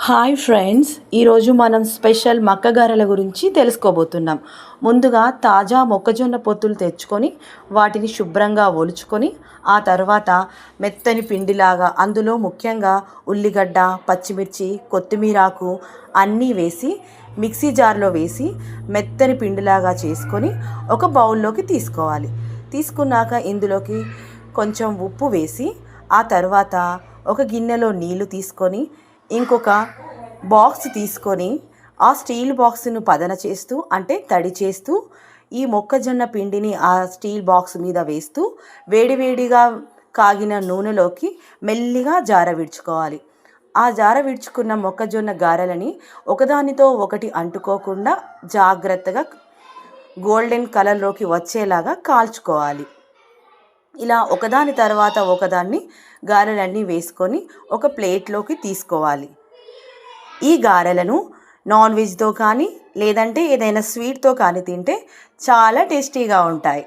Hi friends, ఈరోజు మనం special మక్కగారెల గురించి తెలుసుకోబోతున్నాం. ముందుగా తాజా మొక్కజొన్న పొత్తులు తెచ్చుకొని వాటిని శుభ్రంగా ఒలుచుకొని ఆ తర్వాత మెత్తని పిండిలాగా అందులో ముఖ్యంగా ఉల్లిగడ్డ, పచ్చిమిర్చి, కొత్తిమీరాకు అన్నీ వేసి మిక్సీ జార్లో వేసి మెత్తని పిండిలాగా చేసుకొని ఒక బౌల్లోకి తీసుకోవాలి. తీసుకున్నాక ఇందులోకి కొంచెం ఉప్పు వేసి ఆ తర్వాత ఒక గిన్నెలో నీళ్లు తీసుకొని ఇంకొక బాక్స్ తీసుకొని ఆ స్టీల్ బాక్స్ను పదన చేస్తూ అంటే తడి చేస్తూ ఈ మొక్కజొన్న పిండిని ఆ స్టీల్ బాక్స్ మీద వేస్తూ వేడివేడిగా కాగిన నూనెలోకి మెల్లిగా జార విడుచుకోవాలి. ఆ జార విడుచుకున్న మొక్కజొన్న గారెలని ఒకదానితో ఒకటి అంటుకోకుండా జాగ్రత్తగా గోల్డెన్ కలర్లోకి వచ్చేలాగా కాల్చుకోవాలి. ఇలా ఒకదాని తర్వాత ఒకదాన్ని గారెలన్నీ వేసుకొని ఒక ప్లేట్లోకి తీసుకోవాలి. ఈ గారెలను నాన్ వెజ్తో కానీ లేదంటే ఏదైనా స్వీట్తో కానీ తింటే చాలా టేస్టీగా ఉంటాయి.